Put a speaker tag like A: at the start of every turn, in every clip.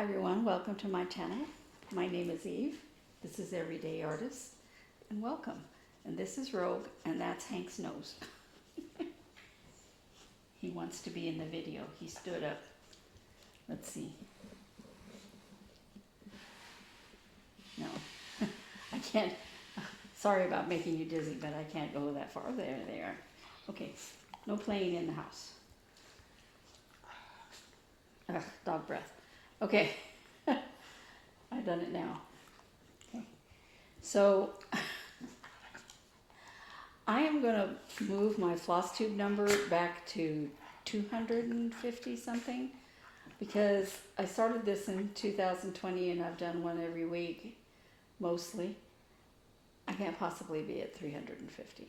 A: Hi everyone, welcome to my channel. My name is Eve. This is Everyday Artist, and welcome. And this is Rogue, and that's Hank's nose. He wants to be in the video. He stood up. Let's see. No, I can't. Sorry about making you dizzy, but I can't go that far. There they are. Okay, no playing in the house. Ugh, dog breath. Okay, I've done it now. Okay, so I am going to move my Flosstube number back to 250 something because I started this in 2020 and I've done one every week, mostly. I can't possibly be at 350.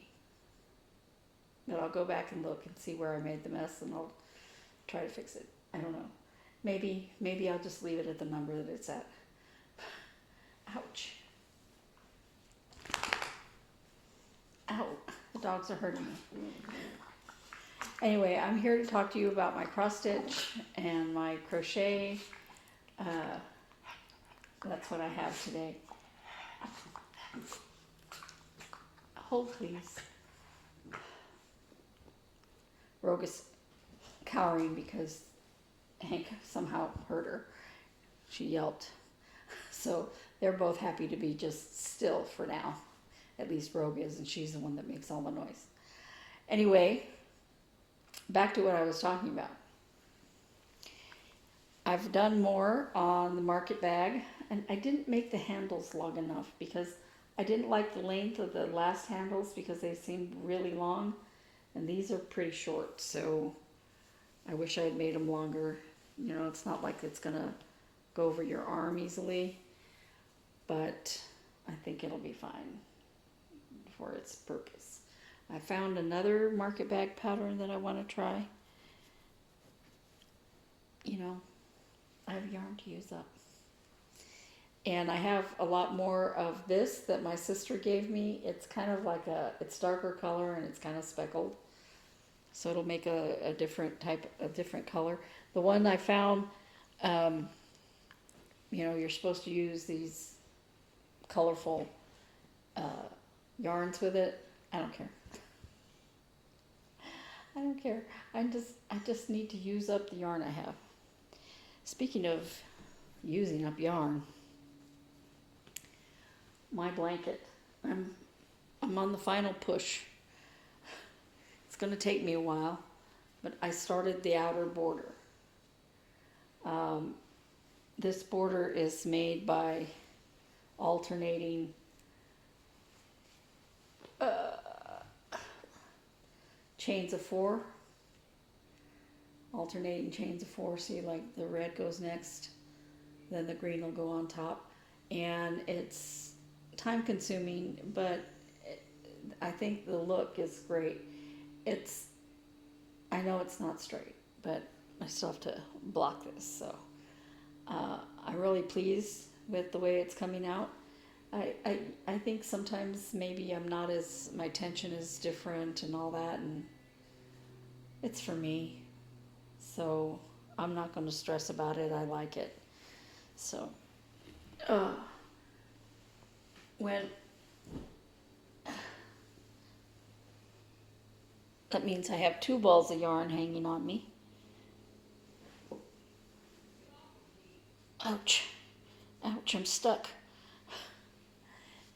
A: But I'll go back and look and see where I made the mess and I'll try to fix it. I don't know. Maybe I'll just leave it at the number that it's at. Ouch. Ow, the dogs are hurting me. Anyway, I'm here to talk to you about my cross stitch and my crochet. That's what I have today. Hold please. Rogue is cowering because Hank somehow hurt her. She yelped. So they're both happy to be just still for now. At least Rogue is, and she's the one that makes all the noise. Anyway, back to what I was talking about. I've done more on the market bag, and I didn't make the handles long enough because I didn't like the length of the last handles because they seemed really long, and these are pretty short, so I wish I had made them longer. You know, it's not like it's going to go over your arm easily, but I think it'll be fine for its purpose. I found another market bag pattern that I want to try. You know, I have yarn to use up. And I have a lot more of this that my sister gave me. It's kind of like it's darker color and it's kind of speckled. So it'll make a different type, a different color. The one I found, you know, you're supposed to use these colorful yarns with it. I don't care. I don't care. I just need to use up the yarn I have. Speaking of using up yarn, my blanket. I'm on the final push. It's going to take me a while, but I started the outer border. This border is made by alternating chains of 4. Alternating chains of 4. See, like the red goes next, then the green will go on top. And it's time consuming, but I think the look is great. I know it's not straight, but I still have to block this, so I'm really pleased with the way it's coming out. I think sometimes maybe I'm not as, my tension is different and all that, and it's for me, so I'm not going to stress about it. I like it. So that means I have 2 balls of yarn hanging on me. Ouch. Ouch, I'm stuck.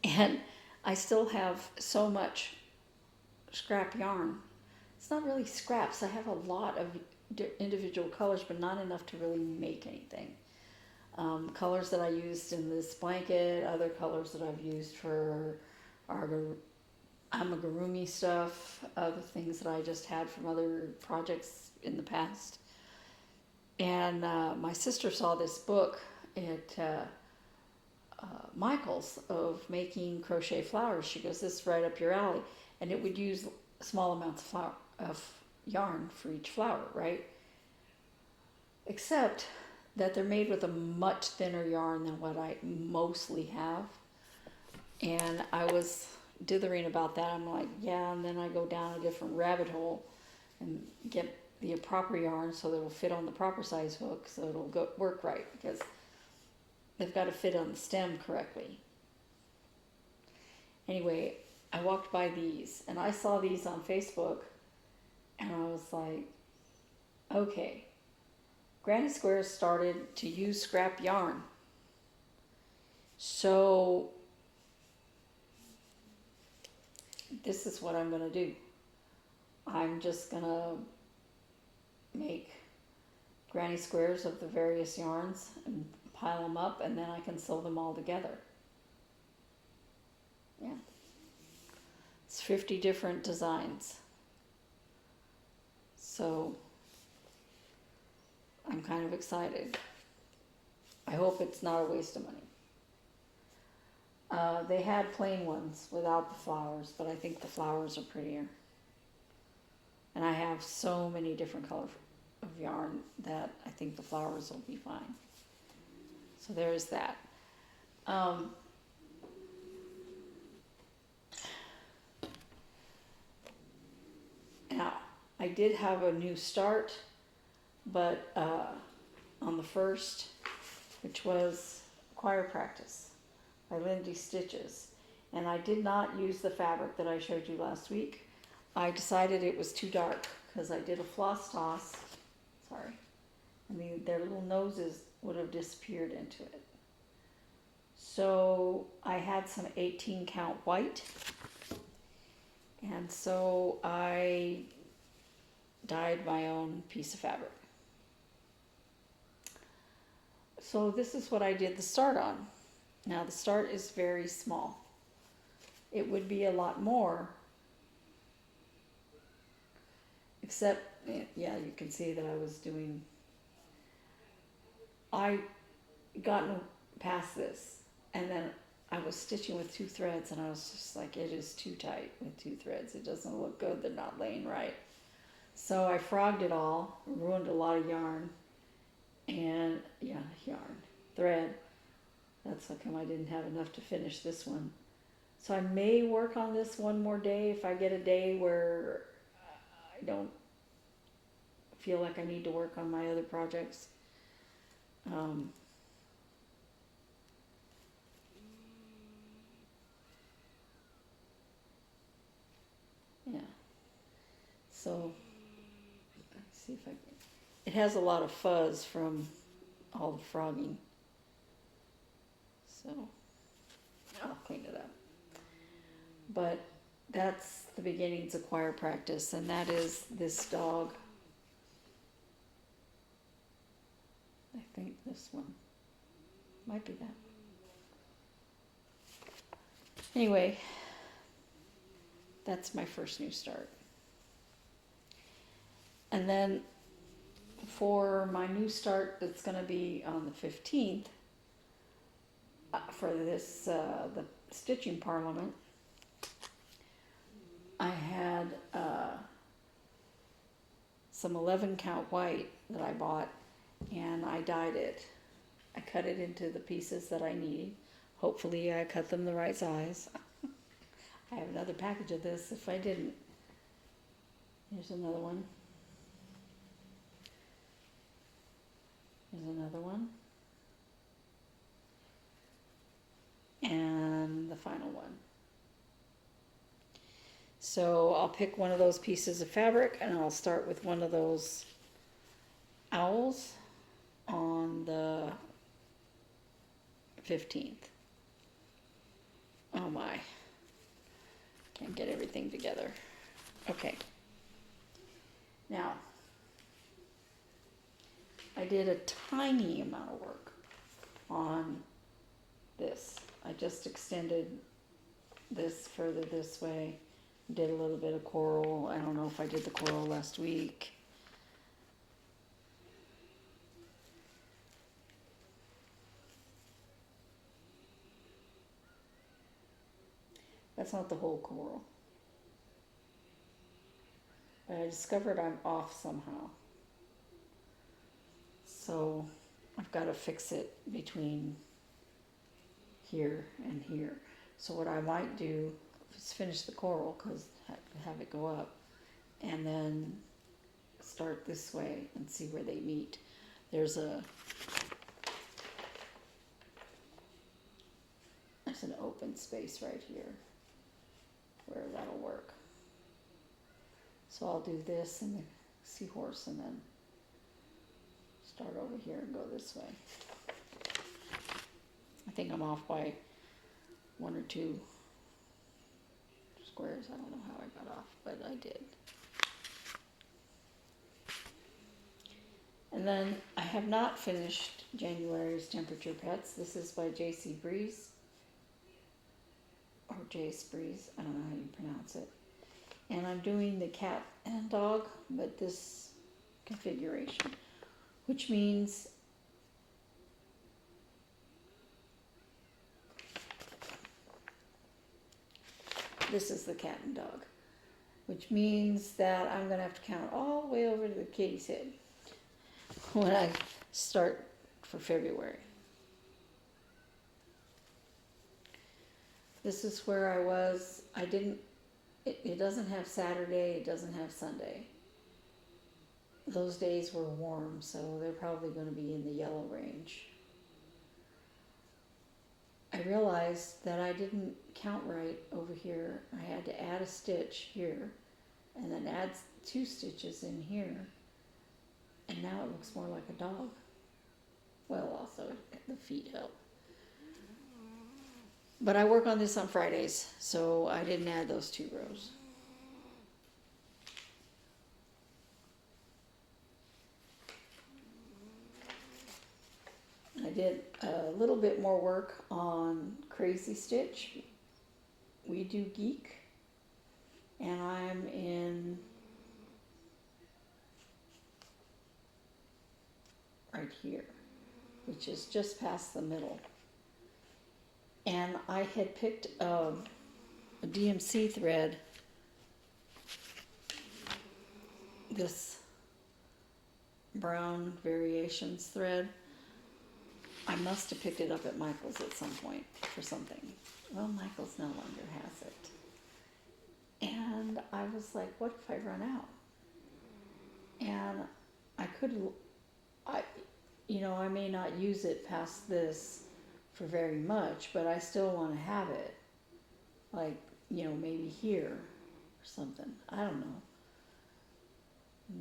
A: And I still have so much scrap yarn. It's not really scraps. I have a lot of individual colors, but not enough to really make anything. Colors that I used in this blanket, other colors that I've used for our amigurumi stuff, other things that I just had from other projects in the past. And my sister saw this book at Michael's of making crochet flowers. She goes, "This is right up your alley." And it would use small amounts of yarn for each flower, right? Except that they're made with a much thinner yarn than what I mostly have. And I was dithering about that. I'm like, yeah, and then I go down a different rabbit hole and get the proper yarn so that it'll fit on the proper size hook so it'll work right, because they've got to fit on the stem correctly. Anyway, I walked by these and I saw these on Facebook and I was like, okay, Granny Squares started to use scrap yarn. So this is what I'm going to do. I'm just going to make granny squares of the various yarns and pile them up, and then I can sew them all together. Yeah. It's 50 different designs. So I'm kind of excited. I hope it's not a waste of money. They had plain ones without the flowers, but I think the flowers are prettier. And I have so many different colors of yarn that I think the flowers will be fine. So there's that. Now, I did have a new start, but on the first, which was choir practice by Lindy Stitches. And I did not use the fabric that I showed you last week. I decided it was too dark because I did a floss toss. Sorry. And their little noses would have disappeared into it. So I had some 18 count white. And so I dyed my own piece of fabric. So this is what I did the start on. Now the start is very small. It would be a lot more, except, yeah, you can see that I gotten past this, and then I was stitching with 2 threads, and I was just like, it is too tight with 2 threads. It doesn't look good. They're not laying right. So I frogged it all, ruined a lot of yarn, and thread. That's how come I didn't have enough to finish this one. So I may work on this one more day if I get a day where I don't feel like I need to work on my other projects. Yeah. So let's see if I can. It has a lot of fuzz from all the frogging. So I'll clean it up. But that's the beginnings of choir practice, and that is this dog. I think this one might be that. Anyway, that's my first new start. And then for my new start that's going to be on the 15th, for this, the Stitching Parliament, I had some 11 count white that I bought, and I dyed it. I cut it into the pieces that I need. Hopefully I cut them the right size. I have another package of this if I didn't. Here's another one. Here's another one. And the final one. So I'll pick one of those pieces of fabric and I'll start with one of those owls on the 15th. Oh my. Can't get everything together. Okay. Now, I did a tiny amount of work on this. I just extended this further this way. Did a little bit of coral. I don't know if I did the coral last week. That's not the whole coral. But I discovered I'm off somehow. So I've got to fix it between here and here. So what I might do is finish the coral, because have it go up, and then start this way and see where they meet. There's a there's an open space right here where that'll work. So I'll do this and the seahorse and then start over here and go this way. I think I'm off by 1 or 2 squares. I don't know how I got off, but I did. And then I have not finished January's Temperature Pets. This is by J.C. Breeze, or Jace Breeze, I don't know how you pronounce it. And I'm doing the cat and dog, but this configuration, which means this is the cat and dog, which means that I'm going to have to count all the way over to the kitty's head when I start for February. This is where I was. It doesn't have Saturday, it doesn't have Sunday. Those days were warm, so they're probably going to be in the yellow range. I realized that I didn't count right over here. I had to add a stitch here and then add 2 stitches in here. And now it looks more like a dog. Well, also the feet help. But I work on this on Fridays, so I didn't add those 2 rows. I did a little bit more work on CrazzyStitch. We do Geek. And I'm in right here, which is just past the middle. And I had picked a DMC thread, this brown variations thread. I must have picked it up at Michael's at some point for something. Well, Michael's no longer has it. And I was like, what if I run out? And I may not use it past this for very much, but I still want to have it. Like, maybe here or something. I don't know.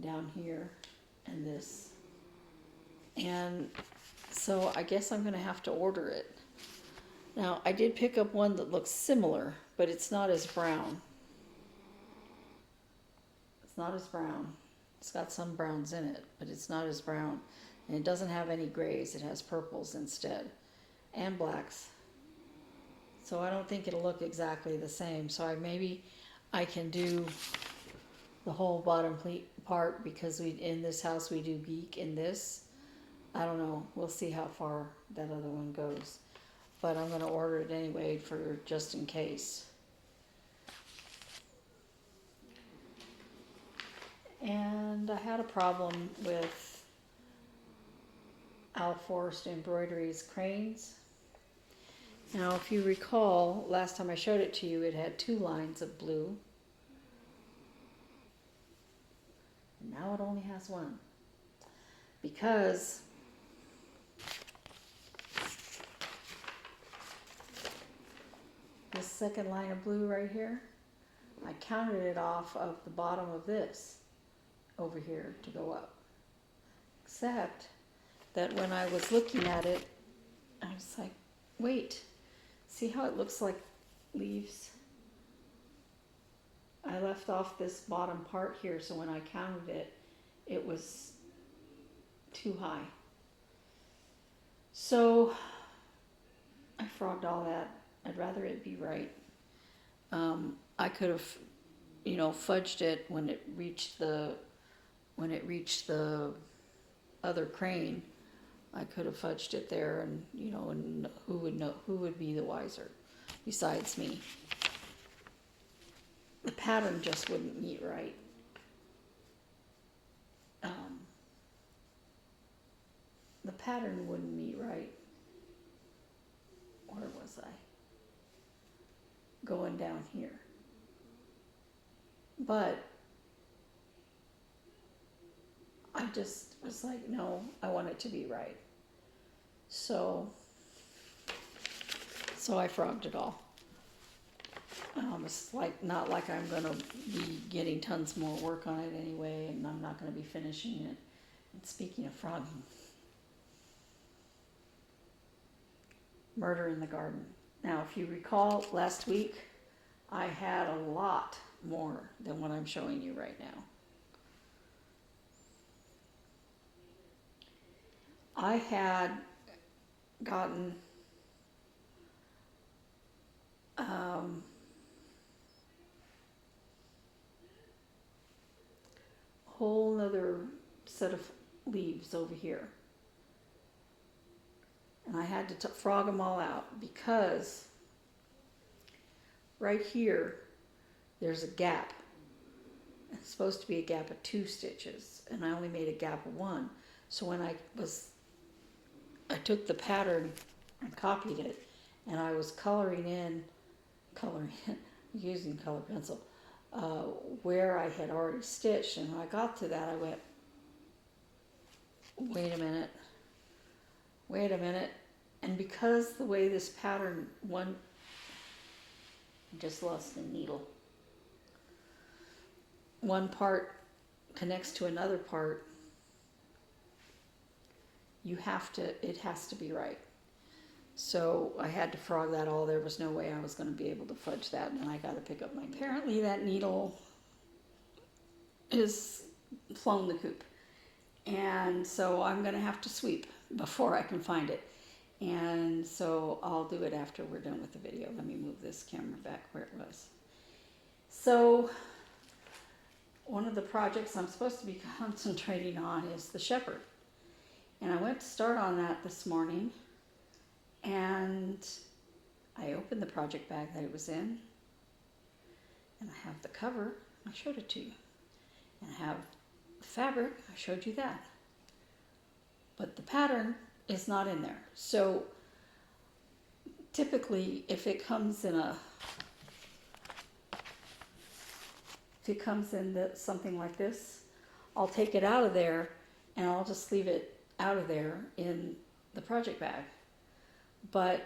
A: Down here and this. And so I guess I'm going to have to order it. Now, I did pick up one that looks similar, but it's not as brown. It's not as brown. It's got some browns in it, but it's not as brown. And it doesn't have any grays. It has purples instead. And blacks. So I don't think it'll look exactly the same. So maybe I can do the whole bottom part because in this house we do Geek in this. I don't know. We'll see how far that other one goes. But I'm going to order it anyway for just in case. And I had a problem with Forest Embroidery's cranes. Now, if you recall, last time I showed it to you, it had 2 lines of blue. Now it only has 1. Because this second line of blue right here, I counted it off of the bottom of this over here to go up. Except that when I was looking at it, I was like, wait, see how it looks like leaves? I left off this bottom part here, so when I counted it, it was too high. So I frogged all that. I'd rather it be right. I could have, fudged it when it reached the other crane. I could have fudged it there, and and who would be the wiser besides me. The pattern just wouldn't meet right. The pattern wouldn't meet right. Where was I? Going down here. But I just was like, no, I want it to be right. So So I frogged it all. It's like not like I'm gonna be getting tons more work on it anyway, and I'm not gonna be finishing it. And speaking of frogging, Murder in the Garden. Now, if you recall last week, I had a lot more than what I'm showing you right now. I had gotten whole nother set of leaves over here, and I had to frog them all out because right here there's a gap. It's supposed to be a gap of 2 stitches, and I only made a gap of 1. So when I took the pattern and copied it, and I was coloring in using color pencil, where I had already stitched, and when I got to that, I went, wait a minute, and because the way this pattern, I just lost the needle, one part connects to another part, it has to be right. So I had to frog that all. There was no way I was going to be able to fudge that, and I got to pick up my needle. Apparently that needle is flown the coop, and so I'm going to have to sweep before I can find it, and so I'll do it after we're done with the video. Let me move this camera back where it was. So one of the projects I'm supposed to be concentrating on is the shepherd, and I went to start on that this morning. And I opened the project bag that it was in, and I have the cover, I showed it to you, and I have the fabric, I showed you that, but the pattern is not in there. So typically if it comes in something like this, I'll take it out of there and I'll just leave it out of there in the project bag. But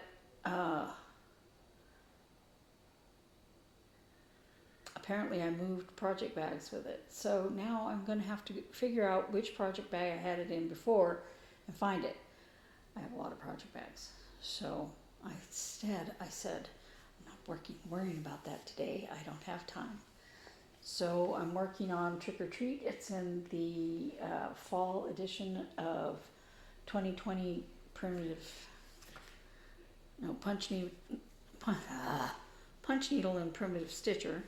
A: apparently I moved project bags with it. So now I'm going to have to figure out which project bag I had it in before and find it. I have a lot of project bags. So I said, I'm not worrying about that today. I don't have time. So I'm working on Trick or Treat. It's in the fall edition of 2020 punch needle and primitive stitcher,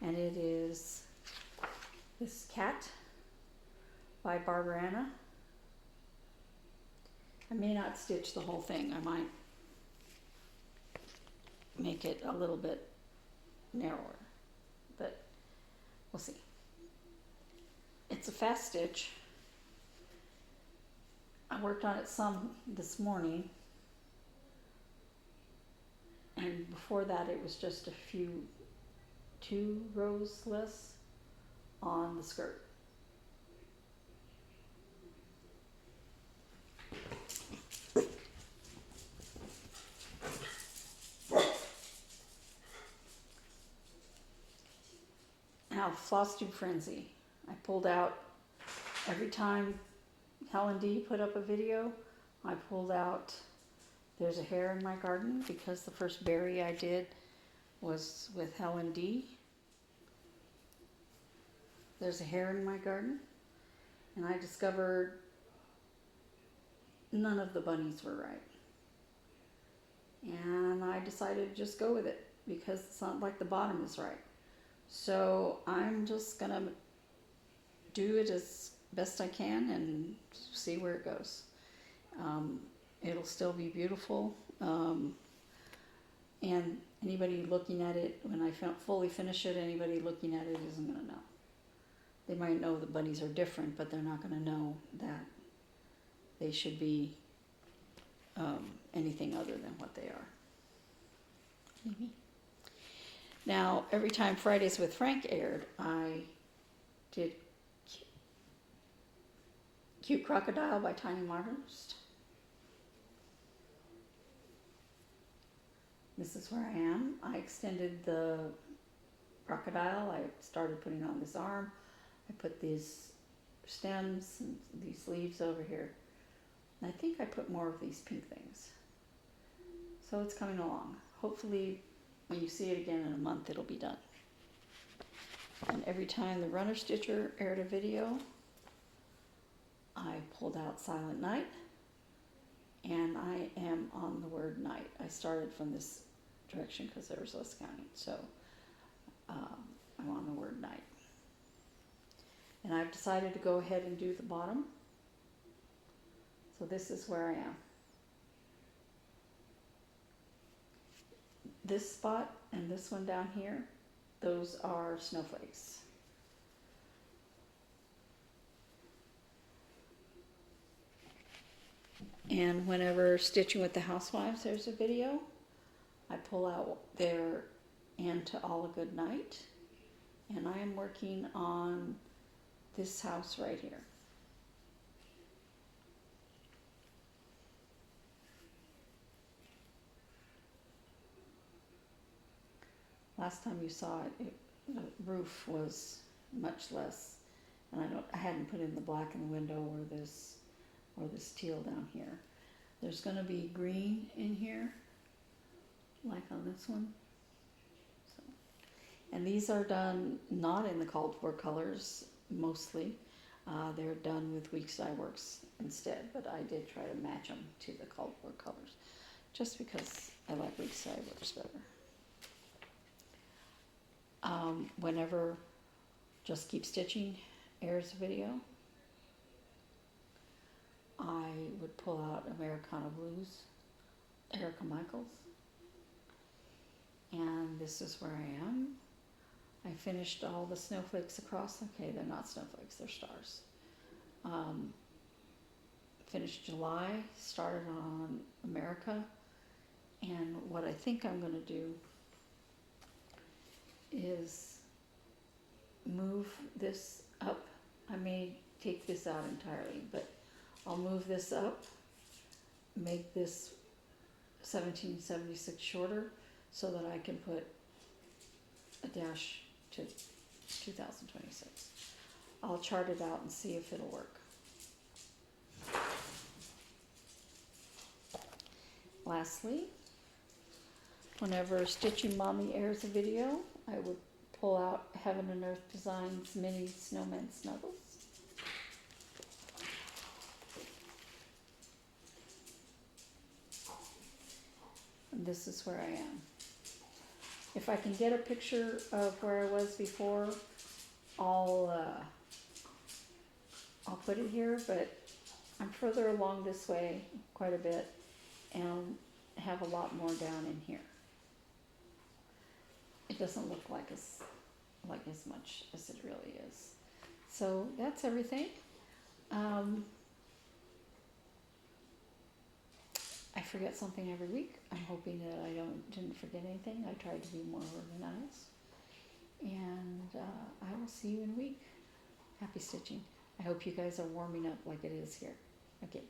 A: and it is this cat by Americana. I may not stitch the whole thing. I might make it a little bit narrower, but we'll see. It's a fast stitch. I worked on it some this morning, and before that it was just 2 rows less on the skirt. Now, Flosstube Frenzy. I pulled out every time Helen D put up a video, I pulled out There's a Hare in My Garden, because the first berry I did was with Helen D. There's a Hare in My Garden, and I discovered none of the bunnies were right. And I decided to just go with it because it's not like the bottom is right. So I'm just gonna do it as best I can and see where it goes. It'll still be beautiful, and anybody looking at it, when I fully finish it, anybody looking at it isn't gonna know. They might know the bunnies are different, but they're not gonna know that they should be anything other than what they are. Maybe. Now, every time Fridays with Frank aired, I did Cute Crocodile by TinyModernist. This is where I am. I extended the crocodile. I started putting on this arm. I put these stems and these leaves over here. And I think I put more of these pink things. So it's coming along. Hopefully when you see it again in a month, it'll be done. And every time the runner stitcher aired a video, I pulled out Silent Night, and I am on the word night. I started from this direction because there was less counting, so I'm on the word night. And I've decided to go ahead and do the bottom. So this is where I am. This spot and this one down here, those are snowflakes. And whenever stitching with the Housewives, there's a video, I pull out their "And to All a Good Night," and I am working on this house right here. Last time you saw it, the roof was much less, and I hadn't put in the black in the window or this teal down here. There's going to be green in here, like on this one. So, and these are done not in the called for colors mostly. They're done with Weeks Dye Works instead, but I did try to match them to the called for colors, just because I like Weeks Dye Works better. Whenever Just Keep Stitching airs a video, I would pull out Americana Blues, Erica Michaels, and this is where I am. I finished all the snowflakes across. Okay, they're not snowflakes, they're stars. Finished July, started on America, and what I think I'm going to do is move this up. I may take this out entirely, but I'll move this up, make this 1776 shorter so that I can put a dash to 2026. I'll chart it out and see if it'll work. Lastly, whenever Stitching Mommy airs a video, I would pull out Heaven and Earth Designs Mini Snowman Snuggles. And this is where I am. If I can get a picture of where I was before, I'll put it here, but I'm further along this way quite a bit and have a lot more down in here. It doesn't look like as much as it really is. So that's everything. I forget something every week. I'm hoping that I didn't forget anything. I tried to be more organized. And I will see you in a week. Happy stitching. I hope you guys are warming up like it is here. Okay.